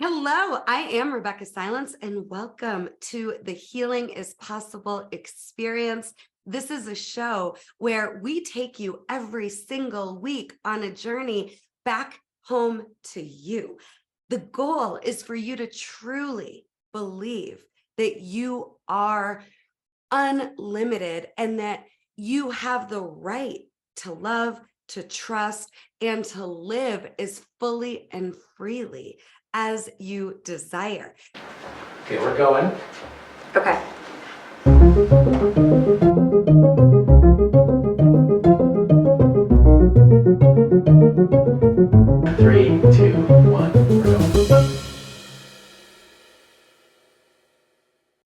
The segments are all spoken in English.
Hello, I am Rebeccah Silence, and welcome to the Healing is Possible experience. This is a show where we take you every single week on a journey back home to you. The goal is for you to truly believe that you are unlimited and that you have the right to love, to trust, and to live as fully and freely as you desire. Okay, we're going. Okay. 3, 2, 1, we're going.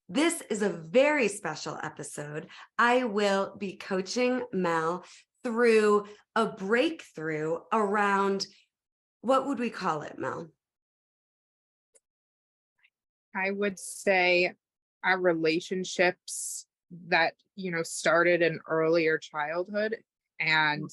This is a very special episode. I will be coaching Mel through a breakthrough around, what would we call it, Mel? I would say our relationships that, started in earlier childhood and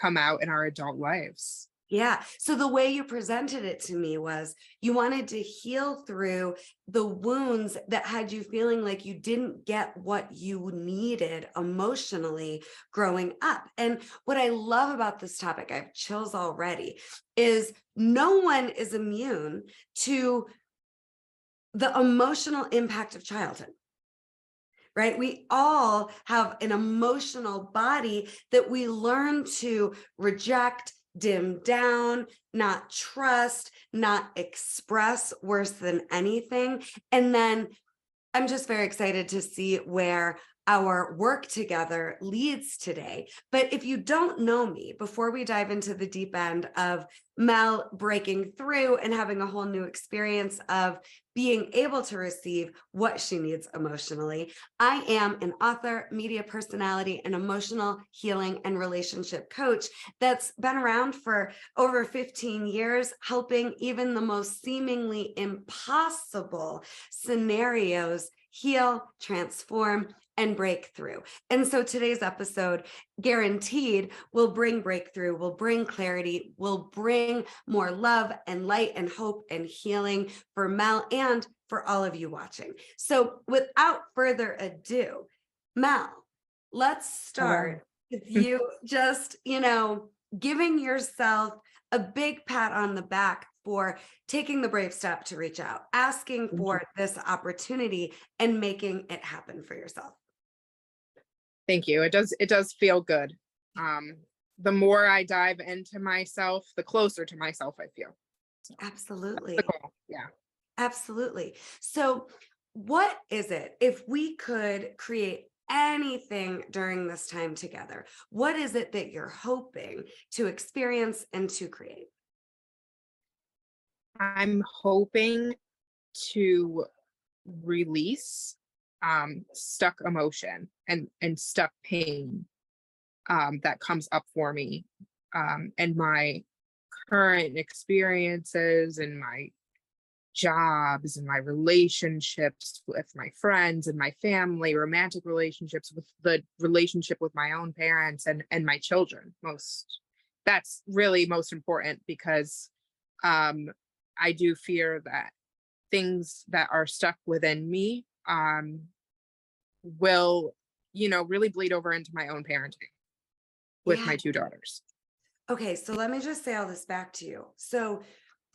come out in our adult lives. Yeah. So the way you presented it to me was you wanted to heal through the wounds that had you feeling like you didn't get what you needed emotionally growing up. And what I love about this topic, I have chills already, is no one is immune to the emotional impact of childhood. Right? We all have an emotional body that we learn to reject, dim down, not trust, not express, worse than anything. And then I'm just very excited to see where our work together leads today. But if you don't know me, before we dive into the deep end of Mel breaking through and having a whole new experience of being able to receive what she needs emotionally, I am an author, media personality, and emotional healing and relationship coach that's been around for over 15 years, helping even the most seemingly impossible scenarios heal, transform, and break through. And so today's episode, guaranteed, will bring breakthrough, will bring clarity, will bring more love and light and hope and healing for Mel and for all of you watching. So without further ado, Mel, let's start with you just, giving yourself a big pat on the back for taking the brave step to reach out, asking for this opportunity and making it happen for yourself. Thank you. It does feel good. The more I dive into myself, the closer to myself I feel. So Absolutely. that's the goal. Yeah. Absolutely. So what is it, if we could create anything during this time together, what is it that you're hoping to experience and to create? I'm hoping to release stuck emotion and stuck pain that comes up for me, and my current experiences and my jobs and my relationships with my friends and my family, romantic relationships, with the relationship with my own parents and my children. That's really most important, because I do fear that things that are stuck within me will, really bleed over into my own parenting with my two daughters. Okay, so let me just say all this back to you. So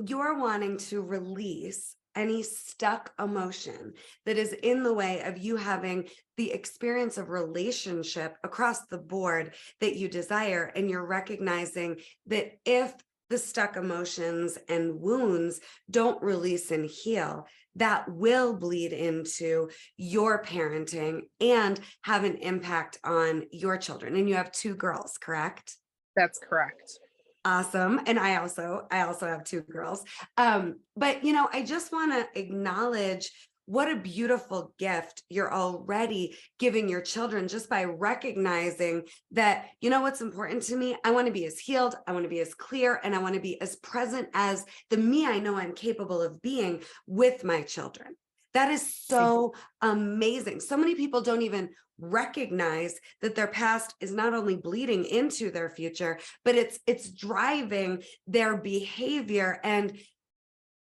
you're wanting to release any stuck emotion that is in the way of you having the experience of relationship across the board that you desire. And you're recognizing that if the stuck emotions and wounds don't release and heal, that will bleed into your parenting and have an impact on your children. And you have two girls, correct? That's correct. Awesome. And I also have two girls. But I just want to acknowledge what a beautiful gift you're already giving your children, just by recognizing that, what's important to me. I want to be as healed, I want to be as clear, and I want to be as present as the me I know I'm capable of being with my children. That is so amazing. So many people don't even recognize that their past is not only bleeding into their future, but it's driving their behavior. And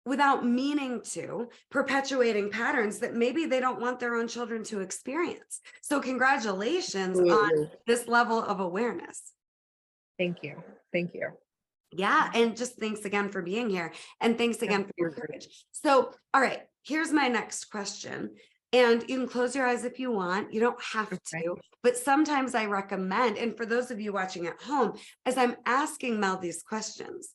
without meaning to, perpetuating patterns that maybe they don't want their own children to experience. So congratulations on Absolutely. this level of awareness. Thank you. Thank you. Yeah. And just thanks again for being here. And thanks again for your Absolutely. courage. So, all right, here's my next question. And you can close your eyes if you want. You don't have Okay. to, but sometimes I recommend, and for those of you watching at home, as I'm asking Mel these questions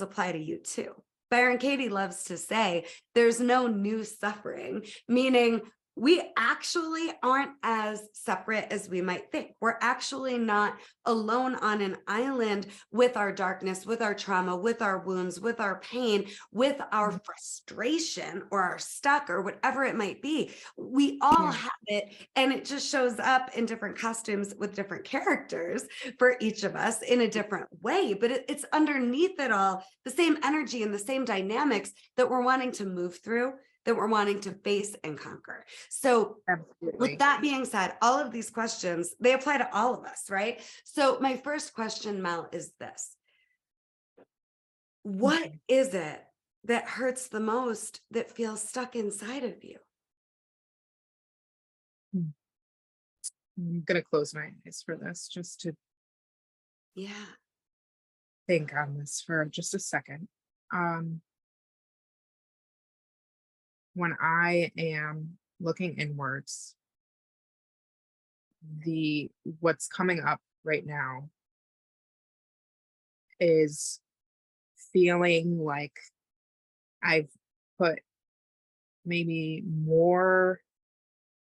apply to you too. Byron Katie loves to say, there's no new suffering, meaning we actually aren't as separate as we might think. We're actually not alone on an island with our darkness, with our trauma, with our wounds, with our pain, with our frustration or our stuck or whatever it might be. We all have it, and it just shows up in different costumes with different characters for each of us in a different way. But it's underneath it all, the same energy and the same dynamics that we're wanting to move through, that we're wanting to face and conquer. So Absolutely. with that being said, all of these questions, they apply to all of us, right? So my first question, Mel, is this. What is it that hurts the most that feels stuck inside of you? I'm gonna close my eyes for this just to Yeah. think on this for just a second. When I am looking inwards, what's coming up right now is feeling like I've put maybe more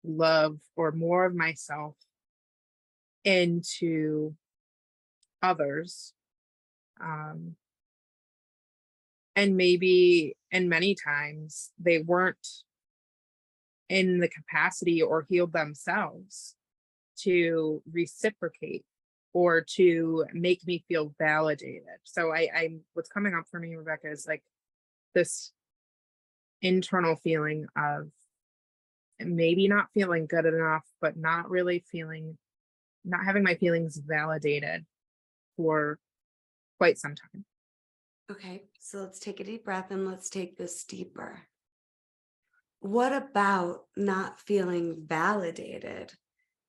love or more of myself into others. And many times they weren't in the capacity or healed themselves to reciprocate or to make me feel validated. So I what's coming up for me, Rebeccah, is like this internal feeling of maybe not feeling good enough, but not having my feelings validated for quite some time. Okay. So let's take a deep breath and let's take this deeper. What about not feeling validated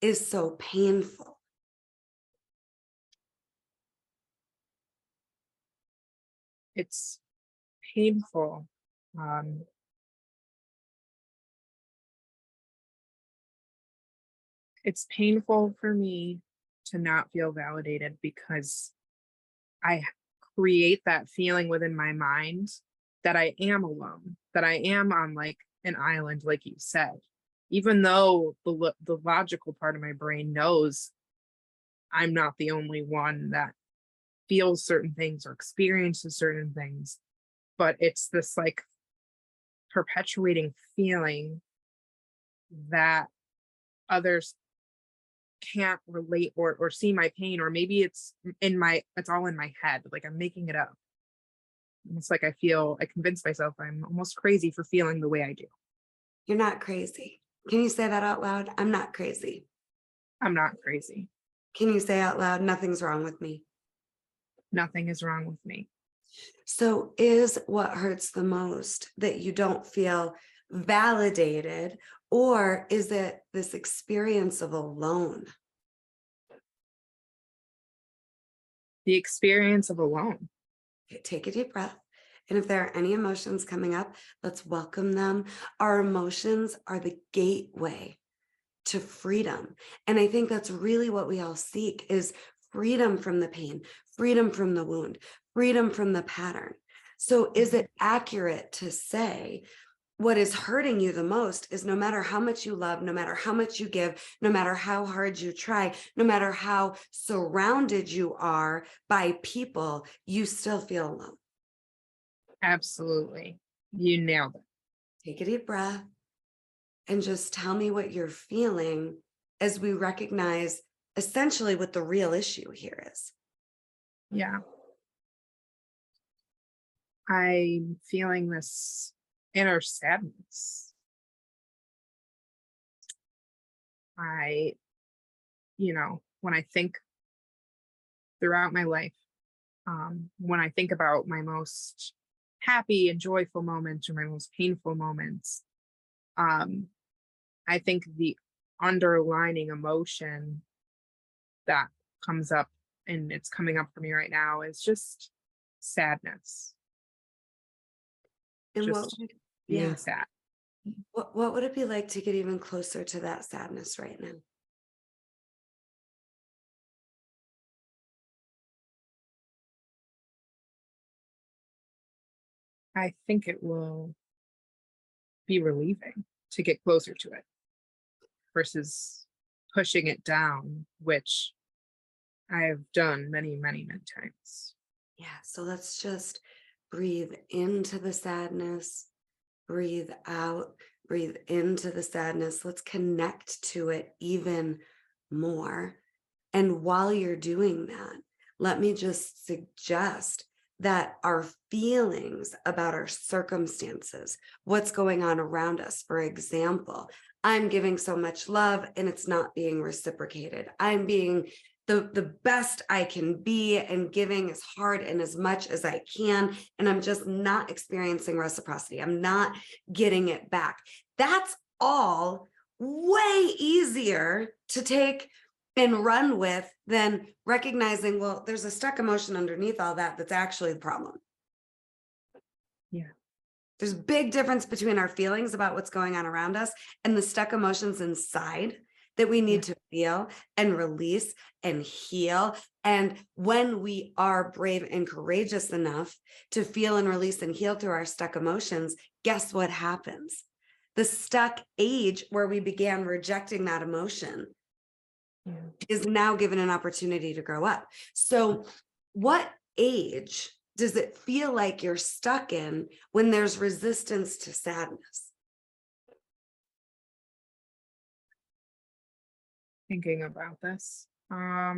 is so painful? It's painful. Um, it's painful for me to not feel validated because I create that feeling within my mind that I am alone, that I am on like an island, like you said, even though the logical part of my brain knows I'm not the only one that feels certain things or experiences certain things, but it's this like perpetuating feeling that others can't relate or see my pain, or maybe it's all in my head, like I'm making it up. It's like I convince myself I'm almost crazy for feeling the way I do. You're not crazy. Can you say that out loud? I'm not crazy. I'm not crazy. Can you say out loud, nothing's wrong with me? Nothing is wrong with me. So is what hurts the most that you don't feel validated, or is it this experience of alone? The experience of alone. Okay, take a deep breath. And if there are any emotions coming up, let's welcome them. Our emotions are the gateway to freedom. And I think that's really what we all seek, is freedom from the pain, freedom from the wound, freedom from the pattern. So is it accurate to say what is hurting you the most is no matter how much you love, no matter how much you give, no matter how hard you try, no matter how surrounded you are by people, you still feel alone? Absolutely. You nailed it. Take a deep breath and just tell me what you're feeling as we recognize essentially what the real issue here is. Yeah. I'm feeling this inner sadness. I, when I think throughout my life, when I think about my most happy and joyful moments or my most painful moments. I think the underlining emotion that comes up, and it's coming up for me right now, is just sadness, And what just would, being yeah, sad. what would it be like to get even closer to that sadness right now? I think it will be relieving to get closer to it versus pushing it down, which I have done many, many, many times. Yeah, so let's just breathe into the sadness, breathe out, breathe into the sadness. Let's connect to it even more. And while you're doing that, let me just suggest that our feelings about our circumstances, what's going on around us, for example, I'm giving so much love and it's not being reciprocated. I'm being the best I can be and giving as hard and as much as I can, and I'm just not experiencing reciprocity. I'm not getting it back. That's all way easier to take and run with than recognizing, well, there's a stuck emotion underneath all that that's actually the problem. Yeah. There's a big difference between our feelings about what's going on around us and the stuck emotions inside that we need to feel and release and heal. And when we are brave and courageous enough to feel and release and heal through our stuck emotions, guess what happens? The stuck age where we began rejecting that emotion is now given an opportunity to grow up. So what age does it feel like you're stuck in when there's resistance to sadness? Thinking about this. I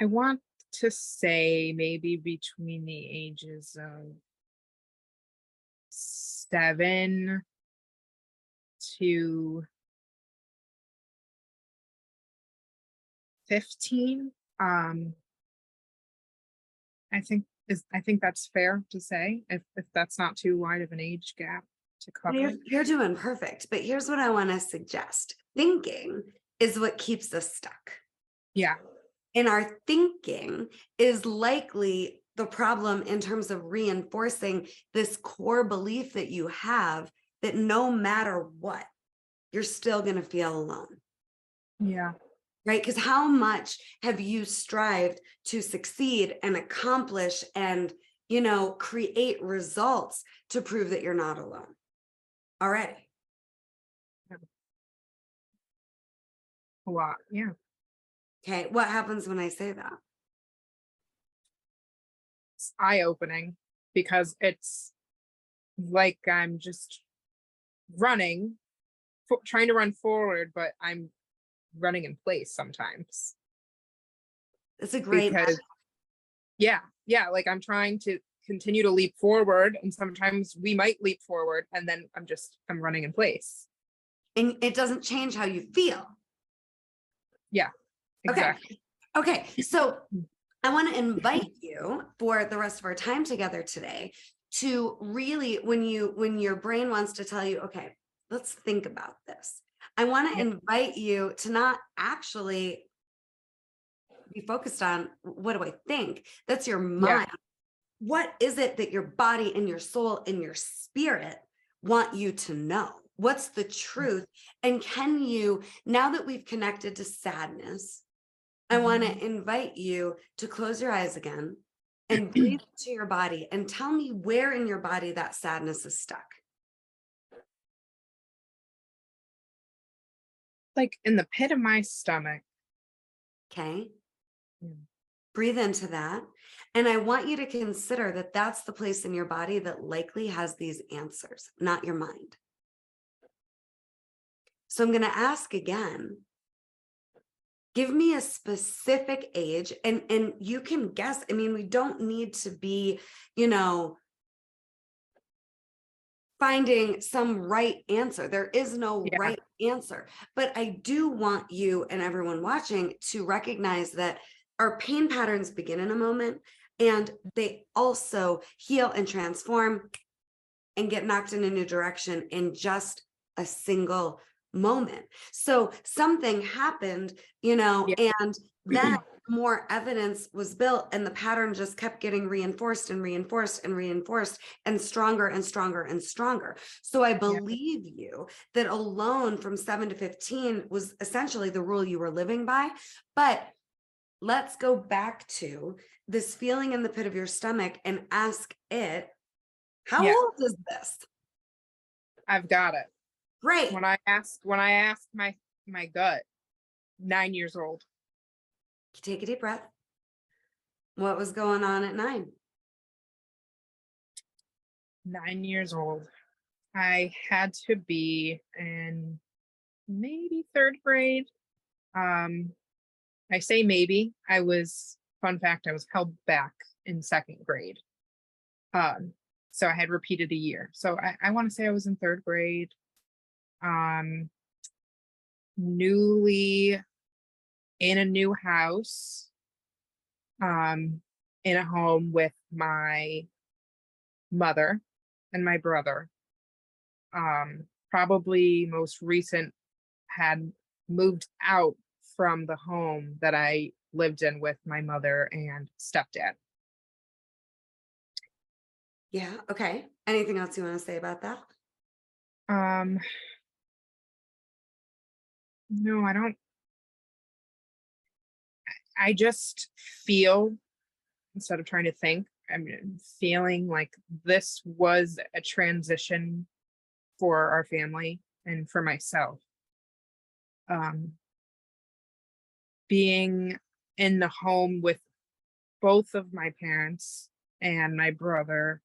want to say maybe between the ages of 7 to 15. I think that's fair to say, if that's not too wide of an age gap to cover. You're doing perfect, but here's what I want to suggest. Thinking is what keeps us stuck. Yeah. And our thinking is likely the problem in terms of reinforcing this core belief that you have that no matter what, you're still going to feel alone. Yeah. Right? Because how much have you strived to succeed and accomplish and, create results to prove that you're not alone already? A lot. Yeah. Okay. What happens when I say that? It's eye-opening because it's like I'm just running, trying to run forward, but I'm running in place sometimes. It's a great Because yeah, like I'm trying to continue to leap forward, and sometimes we might leap forward and then I'm running in place. and it doesn't change how you feel. Yeah, exactly. Okay. So I want to invite you for the rest of our time together today to really, when your brain wants to tell you, okay, let's think about this. I want to invite you to not actually be focused on what do I think? That's your mind. What is it that your body and your soul and your spirit want you to know? What's the truth? And can you, now that we've connected to sadness, I want to invite you to close your eyes again and breathe into your body and tell me where in your body that sadness is stuck. Like in the pit of my stomach. Okay. Yeah. Breathe into that. And I want you to consider that that's the place in your body that likely has these answers, not your mind. So I'm going to ask again. Give me a specific age, and you can guess. I mean, we don't need to be, finding some right answer. There is no right answer. But I do want you and everyone watching to recognize that our pain patterns begin in a moment, and they also heal and transform and get knocked in a new direction in just a single moment. So something happened, Yeah. and then more evidence was built, and the pattern just kept getting reinforced and reinforced and reinforced and stronger and stronger and stronger. So I Yeah. believe you that alone from 7 to 15 was essentially the rule you were living by. But let's go back to this feeling in the pit of your stomach and ask it, how Yeah. old is this? I've got it. Great. When I asked my gut, 9 years old. Take a deep breath. What was going on at 9? 9 years old. I had to be in maybe third grade. I say maybe. Fun fact, I was held back in second grade. So I had repeated a year. So I want to say I was in third grade. Newly in a new house, in a home with my mother and my brother. Probably most recent had moved out from the home that I lived in with my mother and stepdad. Yeah. Okay. Anything else you want to say about that? Um, no, I don't. I just feel, instead of trying to think, I'm feeling like this was a transition for our family and for myself. Being in the home with both of my parents and my brother,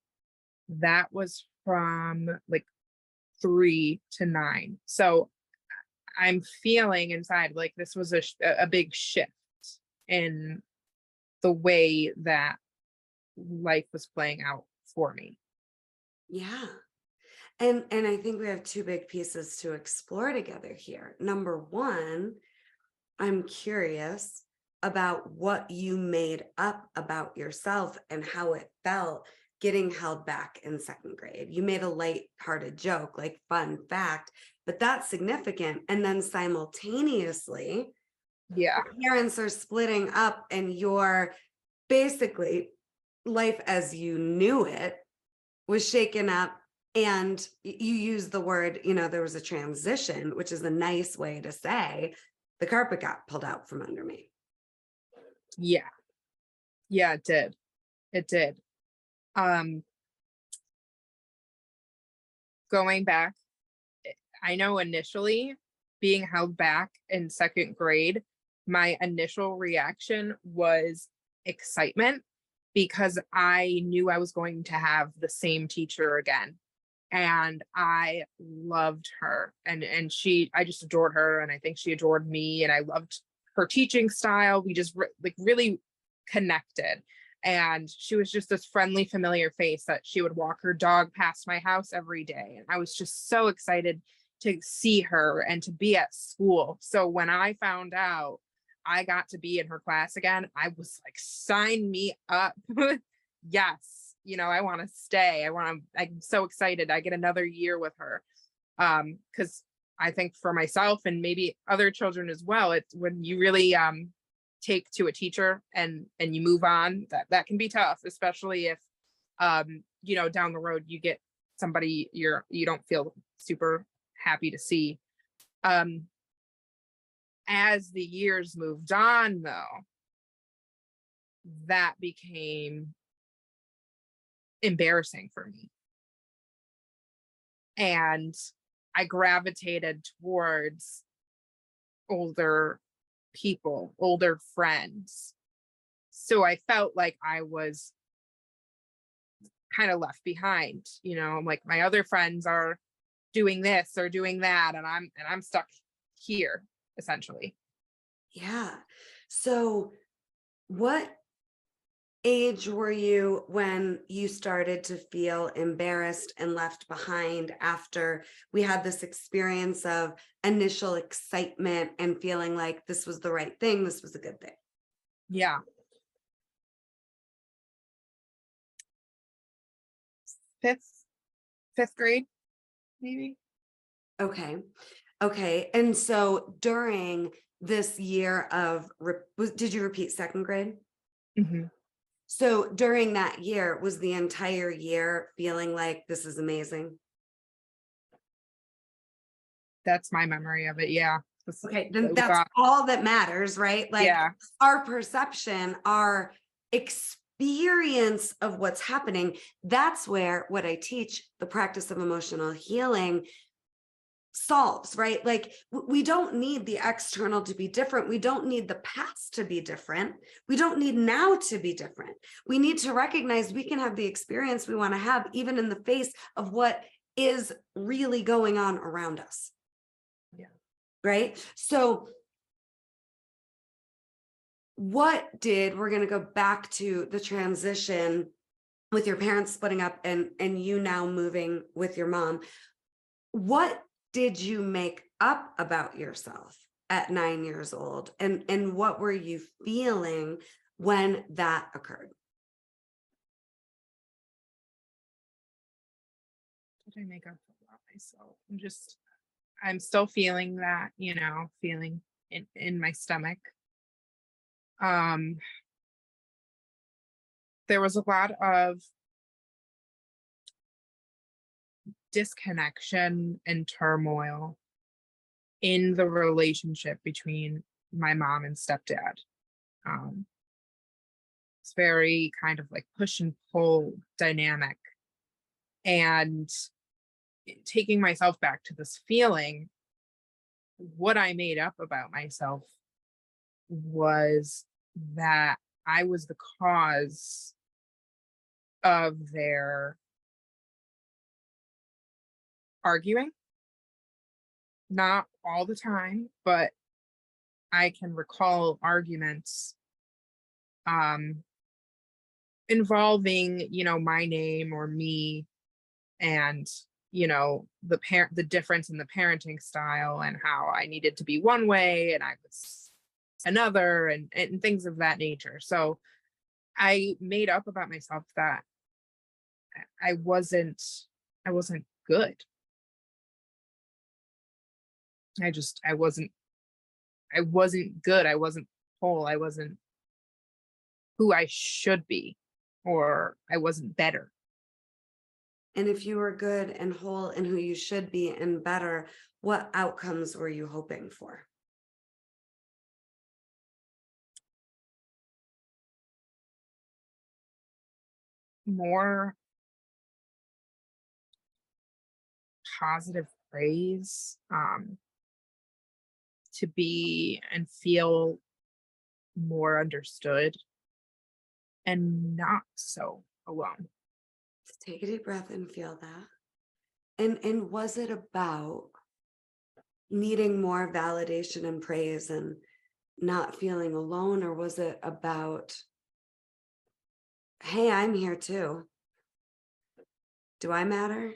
that was from like 3 to 9. So I'm feeling inside like this was a big shift in the way that life was playing out for me. Yeah. And I think we have two big pieces to explore together here. Number one, I'm curious about what you made up about yourself and how it felt getting held back in second grade. You made a light-hearted joke, like fun fact, but that's significant. And then simultaneously, Yeah. parents are splitting up and you're basically life as you knew it was shaken up. And you use the word, there was a transition, which is a nice way to say the carpet got pulled out from under me. Yeah. Yeah, it did. It did. Going back, I know initially being held back in second grade, my initial reaction was excitement because I knew I was going to have the same teacher again. And I loved her, and I just adored her, and I think she adored me, and I loved her teaching style. We just really connected. And she was just this friendly, familiar face that she would walk her dog past my house every day. And I was just so excited to see her and to be at school. So when I found out I got to be in her class again, I was like, sign me up. Yes, I want to stay. I'm so excited. I get another year with her. Because I think for myself and maybe other children as well, it's when you really take to a teacher and you move on, that can be tough, especially if down the road you get somebody you don't feel super happy to see. As the years moved on, though, that became embarrassing for me, and I gravitated towards older people, older friends. So I felt like I was kind of left behind. I'm like, my other friends are doing this or doing that, and I'm stuck here, essentially. Yeah. So what age were you when you started to feel embarrassed and left behind after we had this experience of initial excitement and feeling like this was the right thing, this was a good thing? Yeah. Fifth grade, maybe. Okay. Okay. And so during this year of, did you repeat second grade? Hmm. So during that year, was the entire year feeling like this is amazing? That's my memory of it. Yeah. Okay, then It that's got- all that matters, right? Like yeah. our perception, our experience of what's happening, that's where what I teach, the practice of emotional healing, solves, right? Like we don't need the external to be different. We don't need the past to be different. We don't need now to be different. We need to recognize we can have the experience we want to have, even in the face of what is really going on around us. Yeah. Right. So we're going to go back to the transition with your parents splitting up and you now moving with your mom. What did you make up about yourself at 9 years old? And what were you feeling when that occurred? What did I make up about myself? I'm still feeling that, feeling in my stomach. There was a lot of disconnection and turmoil in the relationship between my mom and stepdad. It's very kind of like push and pull dynamic. And taking myself back to this feeling, what I made up about myself was that I was the cause of their arguing. Not all the time, but I can recall arguments involving, my name or me, and the difference in the parenting style and how I needed to be one way and I was another, and things of that nature. So I made up about myself that I wasn't good. I wasn't good. I wasn't whole. I wasn't who I should be, or I wasn't better. And if you were good and whole and who you should be and better, what outcomes were you hoping for? More positive praise, to be and feel more understood and not so alone. Take a deep breath and feel that. And was it about needing more validation and praise and not feeling alone, or was it about, hey, I'm here too? Do I matter?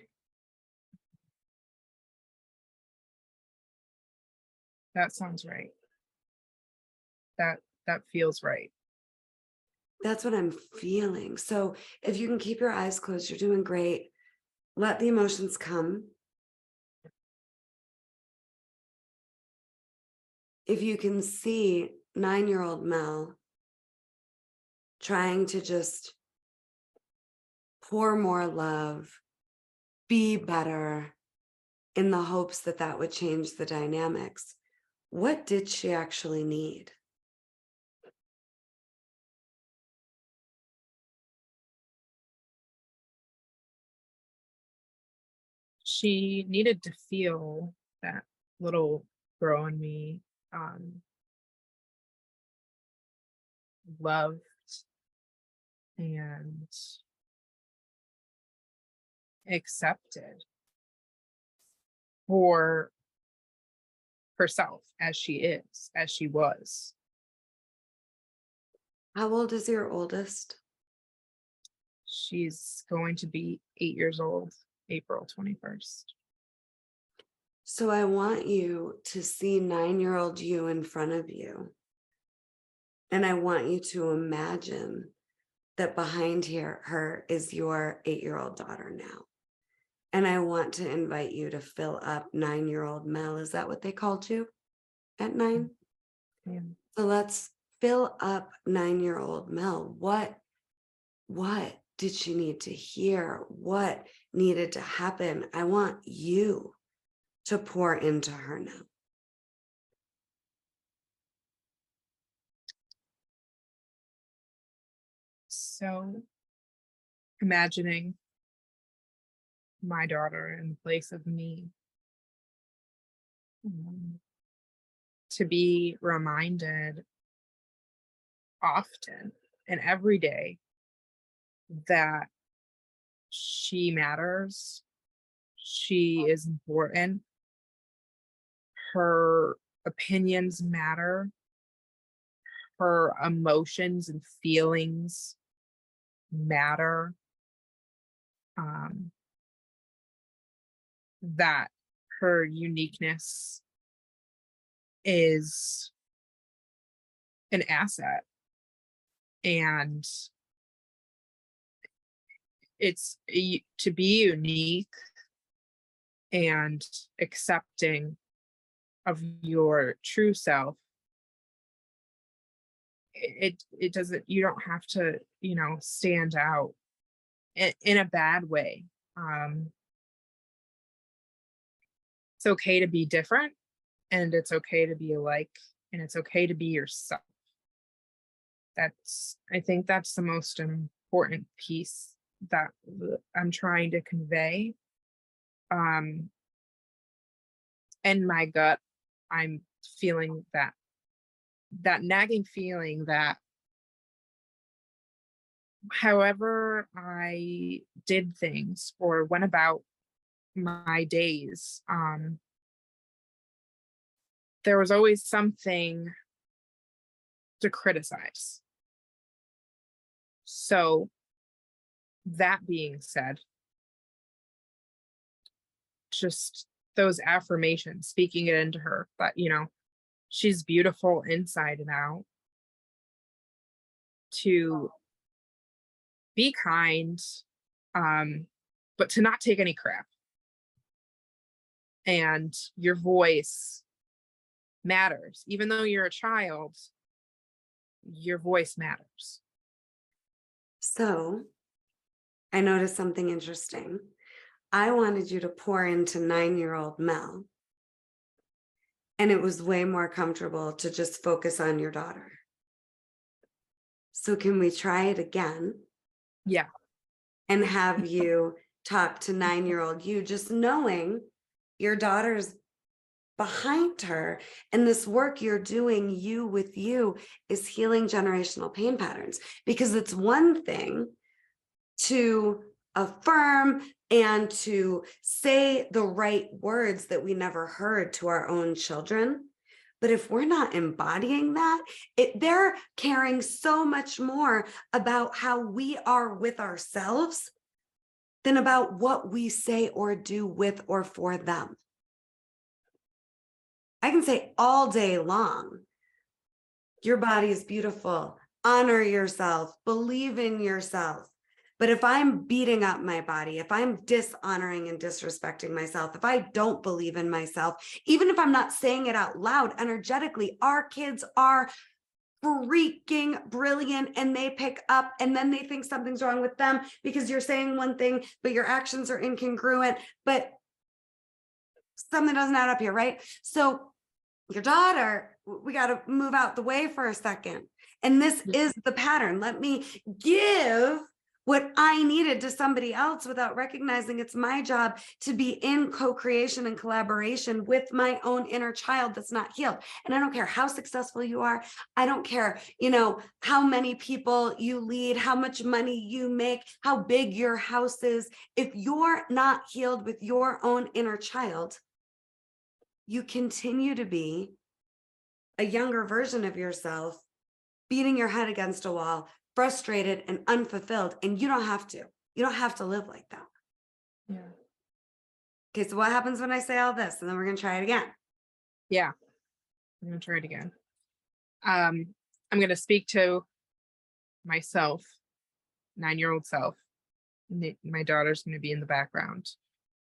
That sounds right. That feels right. That's what I'm feeling. So if you can keep your eyes closed, you're doing great. Let the emotions come. If you can see 9-year-old Mel trying to just pour more love, be better, in the hopes that that would change the dynamics, what did she actually need? She needed to feel that little girl in me, loved and accepted for herself as she is, as she was. How old is your oldest? She's going to be 8 years old, April 21st. So I want you to see 9-year-old you in front of you. And I want you to imagine that behind her is your 8-year-old daughter now. And I want to invite you to fill up 9-year-old Mel. Is that what they called you at 9? Yeah. So let's fill up 9-year-old Mel. What did she need to hear? What needed to happen? I want you to pour into her now. So imagining my daughter in place of me, um, to be reminded often and every day that she matters, she is important, her opinions matter, her emotions and feelings matter, um, that her uniqueness is an asset, and to be unique and accepting of your true self. It doesn't, you don't have to, stand out in a bad way. It's okay to be different, and it's okay to be alike, and it's okay to be yourself. I think that's the most important piece that I'm trying to convey. In my gut, I'm feeling that nagging feeling that however I did things or went about my days, there was always something to criticize. So that being said, just those affirmations, speaking it into her that, she's beautiful inside and out, to be kind, but to not take any crap. And your voice matters. Even though you're a child, your voice matters. So I noticed something interesting. I wanted you to pour into 9-year-old Mel, and it was way more comfortable to just focus on your daughter. So can we try it again? Yeah. And have you talk to 9-year-old you, just knowing your daughter's behind her, and this work you're doing, you with you, is healing generational pain patterns. Because it's one thing to affirm and to say the right words that we never heard to our own children. But if we're not embodying that, they're caring so much more about how we are with ourselves than about what we say or do with or for them. I can say all day long, your body is beautiful, honor yourself, believe in yourself. But if I'm beating up my body, if I'm dishonoring and disrespecting myself, if I don't believe in myself, even if I'm not saying it out loud, energetically, our kids are freaking brilliant, and they pick up, and then they think something's wrong with them because you're saying one thing, but your actions are incongruent, but something doesn't add up here, right? So your daughter, we got to move out the way for a second. And this is the pattern. Let me give what I needed to somebody else without recognizing it's my job to be in co-creation and collaboration with my own inner child that's not healed. And I don't care how successful you are. I don't care, how many people you lead, how much money you make, how big your house is. If you're not healed with your own inner child, you continue to be a younger version of yourself, beating your head against a wall, frustrated and unfulfilled. And you don't have to live like that. Yeah. Okay, so what happens when I say all this? And then we're going to try it again. Yeah. I'm going to try it again. I'm I'm going to speak to myself, 9-year-old self. My daughter's going to be in the background.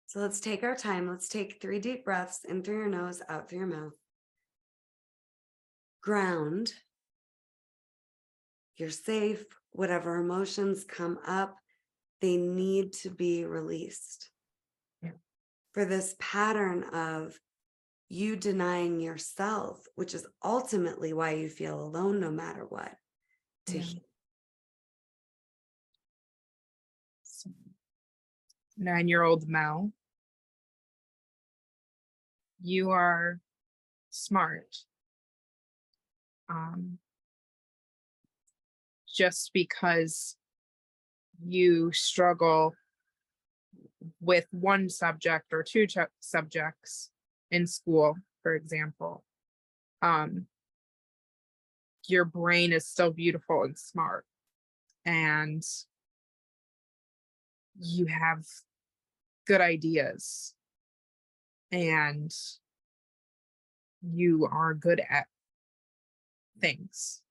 So let's take our time. Let's take 3 deep breaths in through your nose, out through your mouth. Ground. You're safe. Whatever emotions come up, they need to be released. Yeah. For this pattern of you denying yourself, which is ultimately why you feel alone no matter what, to Yeah. So, 9-year-old Mel, you are smart. Just because you struggle with one subject or two subjects in school, for example, your brain is still beautiful and smart, and you have good ideas, and you are good at things.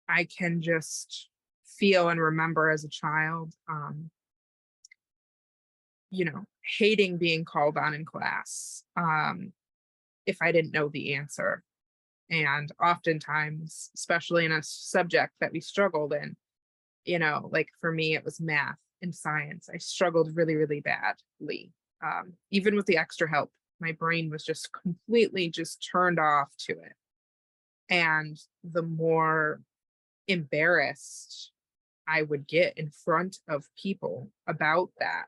I can just feel and remember as a child, hating being called on in class if I didn't know the answer. And oftentimes, especially in a subject that we struggled in, like for me, it was math and science. I struggled really, really badly. Even with the extra help, my brain was just completely just turned off to it. And the more embarrassed I would get in front of people about that,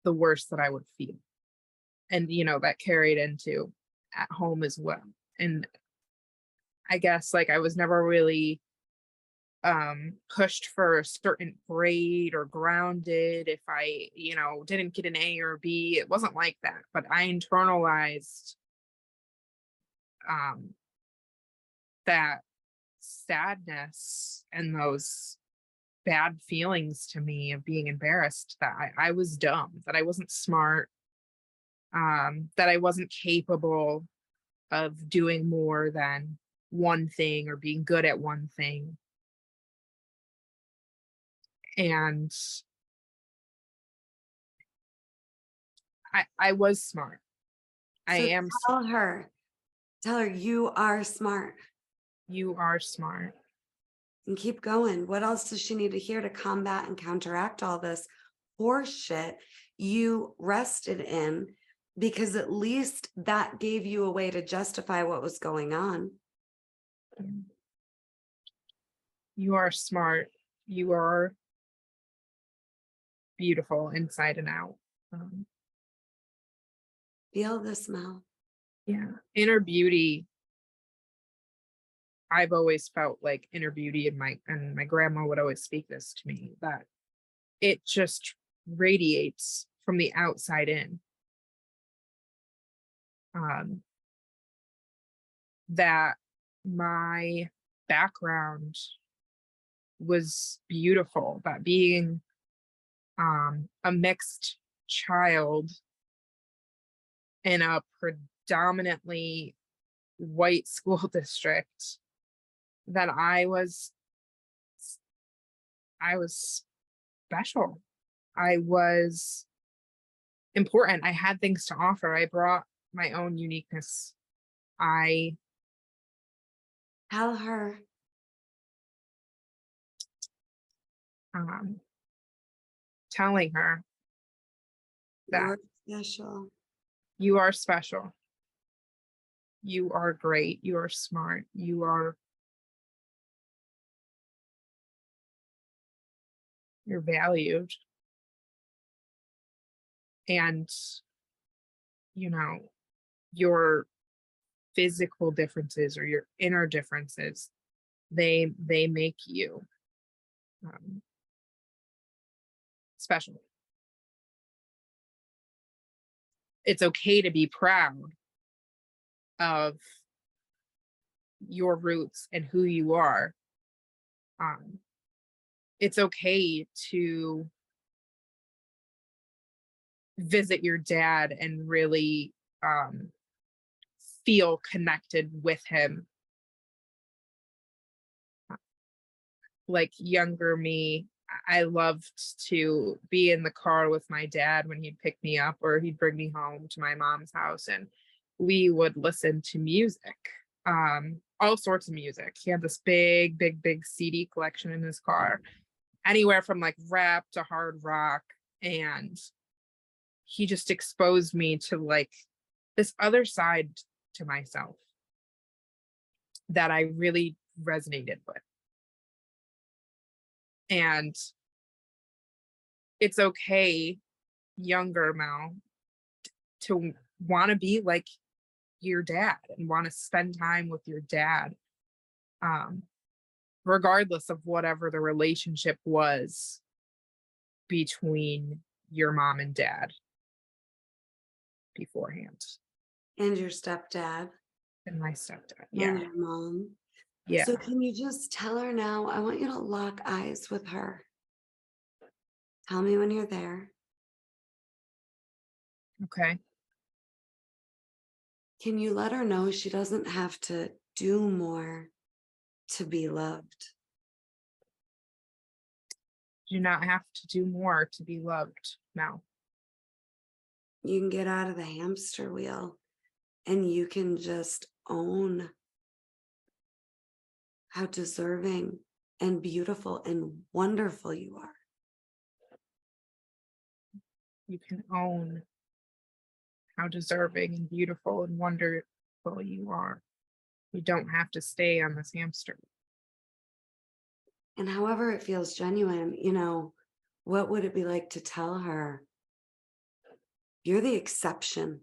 the worse that I would feel. And, that carried into at home as well. And I guess like I was never really pushed for a certain grade or grounded if I, didn't get an A or B. It wasn't like that, but I internalized that sadness and those bad feelings to me of being embarrassed that I was dumb, that I wasn't smart, that I wasn't capable of doing more than one thing or being good at one thing. And I was smart. I So am. tell her you are smart, You are smart. and keep going. What else does she need to hear to combat and counteract all this horse shit you rested in? Because at least that gave you a way to justify what was going on. You are smart. You are beautiful inside and out. Feel this, Mel. Yeah. Inner beauty. I've always felt like inner beauty, and my grandma would always speak this to me, that it just radiates from the outside in. That my background was beautiful, that being a mixed child in a predominantly white school district, that I was special. I was important. I had things to offer. I brought my own uniqueness. I Tell her. telling her that You're special. you are special. You are great. You are smart. You're valued. And, your physical differences or your inner differences, they make you special. It's okay to be proud of your roots and who you are. It's okay to visit your dad and really feel connected with him. Like younger me, I loved to be in the car with my dad when he'd pick me up or he'd bring me home to my mom's house, and we would listen to music, all sorts of music. He had this big CD collection in his car, anywhere from like rap to hard rock. And he just exposed me to like this other side to myself that I really resonated with. And it's okay, younger Mel, to want to be like your dad and want to spend time with your dad, regardless of whatever the relationship was between your mom and dad beforehand. And your stepdad. And my stepdad. And Yeah. your mom. Yeah. So can you just tell her now, I want you to lock eyes with her. Tell me when you're there. Okay. Can you let her know she doesn't have to do more to be loved? Do not have to do more to be loved now. You can get out of the hamster wheel and you can just own how deserving and beautiful and wonderful you are. You can own how deserving and beautiful and wonderful you are. You don't have to stay on this hamster. And however it feels genuine, what would it be like to tell her, you're the exception?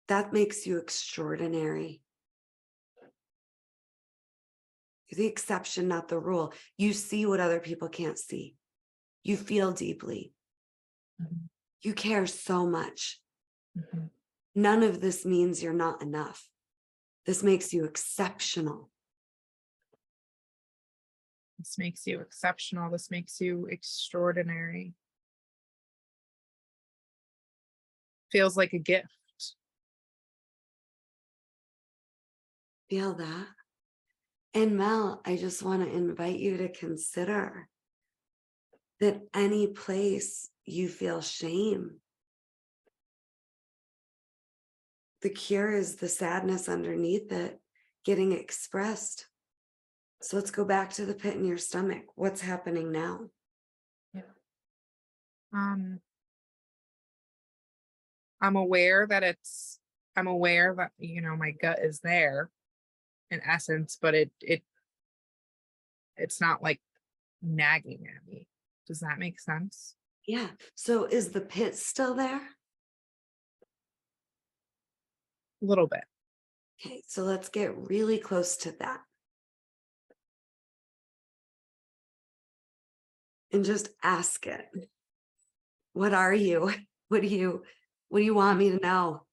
That makes you extraordinary. You're the exception, not the rule. You see what other people can't see. You feel deeply. Mhm. You care so much. Mhm. None of this means you're not enough. This makes you exceptional. This makes you exceptional. This makes you extraordinary. Feels like a gift. Feel that? And Mel, I just want to invite you to consider that any place you feel shame, the cure is the sadness underneath it getting expressed. So let's go back to the pit in your stomach. What's happening now? Yeah. I'm aware that my gut is there in essence, but it's not like nagging at me. Does that make sense? Yeah. So is the pit still there? A little bit. Okay. So let's get really close to that. And just ask it. What are you? What do you want me to know?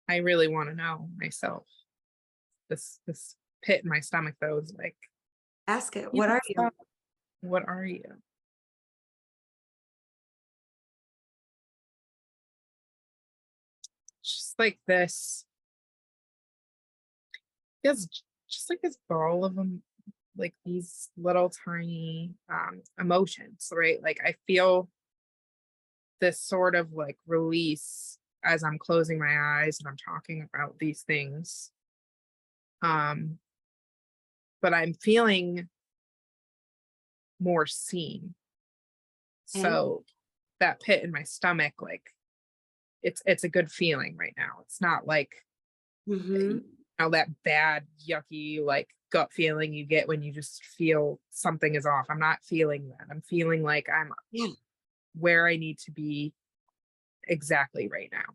I really want to know myself. This pit in my stomach though is like, Ask it. What are you? what are you? Just like this. It's just like this ball of them, like these little tiny emotions, right? Like I feel this sort of like release as I'm closing my eyes and I'm talking about these things. But I'm feeling more seen. Okay. So that pit in my stomach, like it's a good feeling right now. It's not like that bad, yucky, like gut feeling you get when you just feel something is off. I'm not feeling that. I'm feeling like I'm where I need to be exactly right now.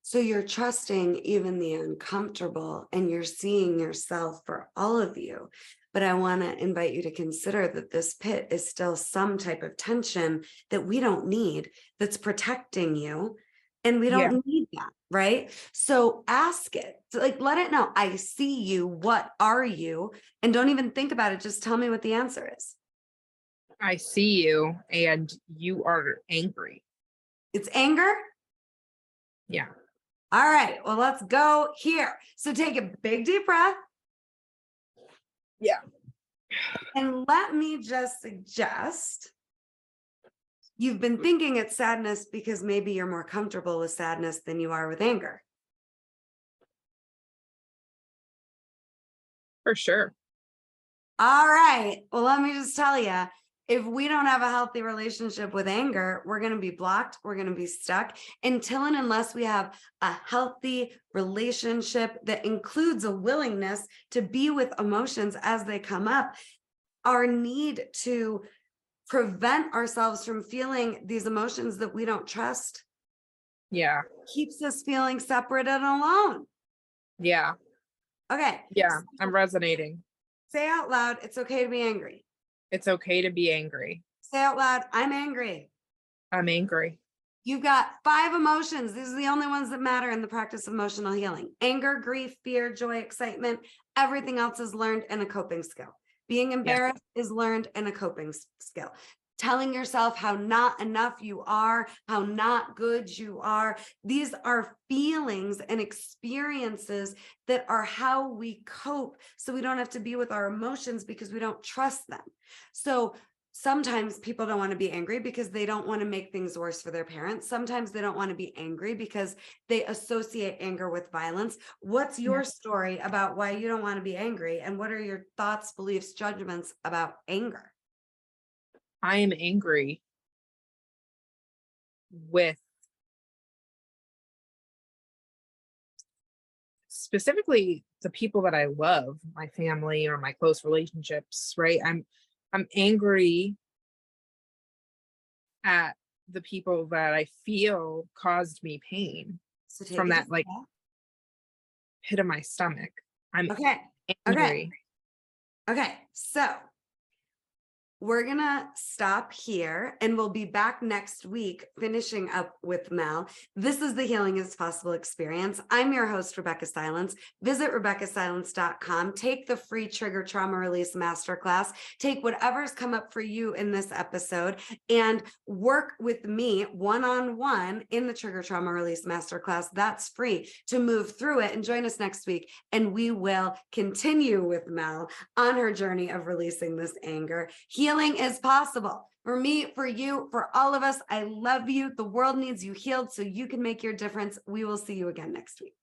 So you're trusting even the uncomfortable and you're seeing yourself for all of you. But I want to invite you to consider that this pit is still some type of tension that we don't need, that's protecting you. And we Yeah. don't need that, right? So ask it. So like, let it know. I see you. What are you? And don't even think about it. Just tell me what the answer is. I see you and you are angry. It's anger. Yeah. All right. Well, let's go here. So take a big deep breath. Yeah. And let me just suggest you've been thinking it's sadness because maybe you're more comfortable with sadness than you are with anger. For sure. All right. Well, let me just tell you, if we don't have a healthy relationship with anger, we're going to be blocked. We're going to be stuck until and unless we have a healthy relationship that includes a willingness to be with emotions as they come up. Our need to prevent ourselves from feeling these emotions that we don't trust Yeah. keeps us feeling separate and alone. Yeah. Okay. Yeah. I'm resonating. Say out loud, it's okay to be angry. It's okay to be angry. Say out loud, I'm angry. I'm angry. You've got 5 emotions. These are the only ones that matter in the practice of emotional healing. Anger, grief, fear, joy, excitement. Everything else is learned and a coping skill. Being embarrassed is learned and a coping skill. Telling yourself how not enough you are, how not good you are. These are feelings and experiences that are how we cope. So we don't have to be with our emotions because we don't trust them. So sometimes people don't want to be angry because they don't want to make things worse for their parents. Sometimes they don't want to be angry because they associate anger with violence. What's your story about why you don't want to be angry? And what are your thoughts, beliefs, judgments about anger? I am angry with specifically the people that I love, my family or my close relationships, right? I'm angry at the people that I feel caused me pain So take from a that deep like breath. pit of my stomach. I'm Okay. angry. Okay. So we're going to stop here and we'll be back next week finishing up with Mel. This is the Healing is Possible experience. I'm your host, Rebeccah Silence. Visit RebeccahSilence.com. Take the free Trigger Trauma Release Masterclass. Take whatever's come up for you in this episode and work with me one-on-one in the Trigger Trauma Release Masterclass. That's free to move through it, and join us next week. And we will continue with Mel on her journey of releasing this anger. Healing is possible for me, for you, for all of us. I love you. The world needs you healed so you can make your difference. We will see you again next week.